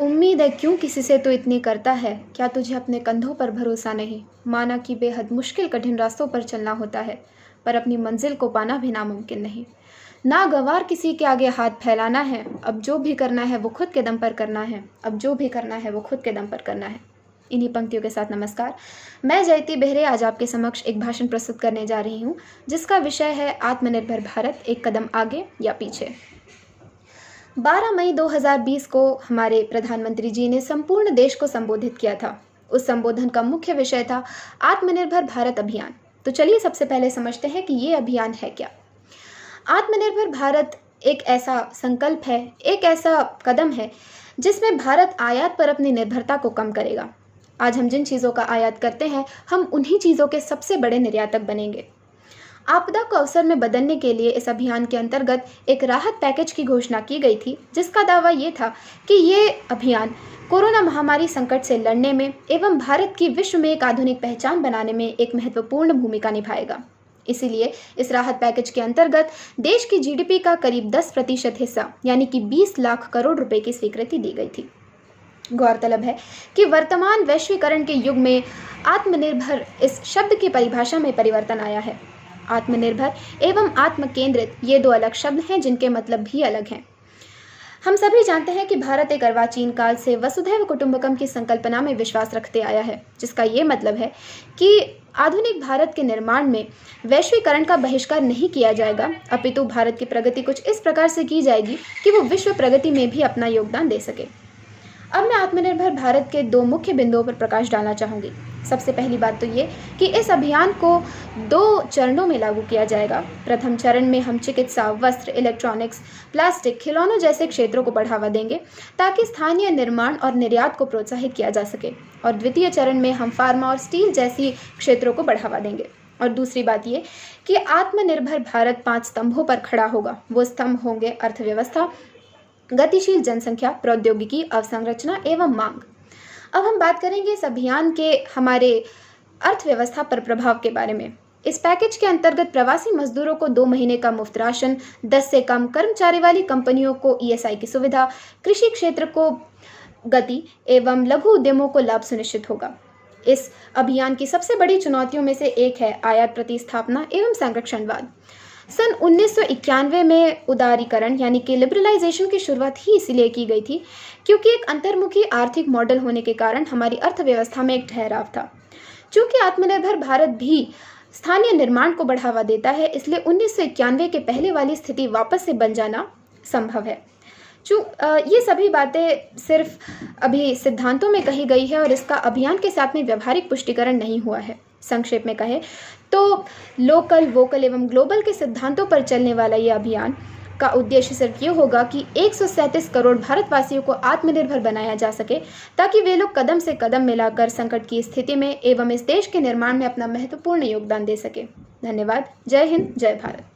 उम्मीद है क्यों किसी से तो इतनी करता है, क्या तुझे अपने कंधों पर भरोसा नहीं। माना कि बेहद मुश्किल कठिन रास्तों पर चलना होता है, पर अपनी मंजिल को पाना भी नामुमकिन नहीं। नागवार किसी के आगे हाथ फैलाना है, अब जो भी करना है वो खुद के दम पर करना है, अब जो भी करना है वो खुद के दम पर करना है। इन्हीं पंक्तियों के साथ नमस्कार, मैं जयती बेहरे आज आपके समक्ष एक भाषण प्रस्तुत करने जा रही हूँ, जिसका विषय है आत्मनिर्भर भारत, एक कदम आगे या पीछे। 12 मई 2020 को हमारे प्रधानमंत्री जी ने संपूर्ण देश को संबोधित किया था। उस संबोधन का मुख्य विषय था आत्मनिर्भर भारत अभियान। तो चलिए सबसे पहले समझते हैं कि ये अभियान है क्या। आत्मनिर्भर भारत एक ऐसा संकल्प है, एक ऐसा कदम है जिसमें भारत आयात पर अपनी निर्भरता को कम करेगा। आज हम जिन चीज़ों का आयात करते हैं, हम उन्हीं चीज़ों के सबसे बड़े निर्यातक बनेंगे। आपदा को अवसर में बदलने के लिए इस अभियान के अंतर्गत एक राहत पैकेज की घोषणा की गई थी, जिसका दावा ये था कि ये अभियान कोरोना महामारी संकट से लड़ने में एवं भारत की विश्व में एक आधुनिक पहचान बनाने में एक महत्वपूर्ण भूमिका निभाएगा। इसीलिए इस राहत पैकेज के अंतर्गत देश की जीडीपी का करीब 10% हिस्सा यानी कि 20 लाख करोड़ रुपए की स्वीकृति दी गई थी। गौरतलब है कि वर्तमान वैश्वीकरण के युग में आत्मनिर्भर इस शब्द की परिभाषा में परिवर्तन आया है। आत्मनिर्भर एवं आत्मकेंद्रित ये दो अलग शब्द हैं, जिनके मतलब भी अलग हैं। हम सभी जानते हैं कि भारत एक अर्वाचीन काल से वसुधैव कुटुंबकम की संकल्पना में विश्वास रखते आया है, जिसका ये मतलब है कि आधुनिक भारत के निर्माण में वैश्वीकरण का बहिष्कार नहीं किया जाएगा, अपितु भारत की प्रगति कुछ इस प्रकार से की जाएगी कि वो विश्व प्रगति में भी अपना योगदान दे सके। अब मैं आत्मनिर्भर भारत के दो मुख्य बिंदुओं पर प्रकाश डालना चाहूँगी। सबसे पहली बात तो ये कि इस अभियान को 2 चरणों में लागू किया जाएगा। प्रथम चरण में हम चिकित्सा, वस्त्र, इलेक्ट्रॉनिक्स, प्लास्टिक, खिलौनों जैसे क्षेत्रों को बढ़ावा देंगे ताकि स्थानीय निर्माण और निर्यात को प्रोत्साहित किया जा सके, और द्वितीय चरण में हम फार्मा और स्टील जैसी क्षेत्रों को बढ़ावा देंगे। और दूसरी बात ये कि आत्मनिर्भर भारत 5 स्तंभों पर खड़ा होगा। वो स्तंभ होंगे अर्थव्यवस्था, गतिशील जनसंख्या, प्रौद्योगिकी, अवसंरचना एवं मांग। अब हम बात करेंगे इस अभियान के हमारे अर्थव्यवस्था पर प्रभाव के बारे में। इस पैकेज के अंतर्गत प्रवासी मजदूरों को 2 महीने का मुफ्त राशन, 10 से कम कर्मचारी वाली कंपनियों को ईएसआई की सुविधा, कृषि क्षेत्र को गति एवं लघु उद्यमों को लाभ सुनिश्चित होगा। इस अभियान की सबसे बड़ी चुनौतियों में से एक है आयात प्रतिस्थापना एवं संरक्षणवाद। सन 1991 में उदारीकरण यानी कि लिबरलाइजेशन की शुरुआत ही इसीलिए की गई थी क्योंकि एक अंतर्मुखी आर्थिक मॉडल होने के कारण हमारी अर्थव्यवस्था में एक ठहराव था। चूंकि आत्मनिर्भर भारत भी स्थानीय निर्माण को बढ़ावा देता है, इसलिए 1991 के पहले वाली स्थिति वापस से बन जाना संभव है। ये सभी बातें सिर्फ अभी सिद्धांतों में कही गई है और इसका अभियान के साथ में व्यावहारिक पुष्टिकरण नहीं हुआ है। संक्षेप में कहें तो लोकल, वोकल एवं ग्लोबल के सिद्धांतों पर चलने वाला ये अभियान का उद्देश्य सिर्फ ये होगा कि 137 करोड़ भारतवासियों को आत्मनिर्भर बनाया जा सके, ताकि वे लोग कदम से कदम मिलाकर संकट की स्थिति में एवं इस देश के निर्माण में अपना महत्वपूर्ण योगदान दे सके। धन्यवाद। जय हिंद, जय भारत।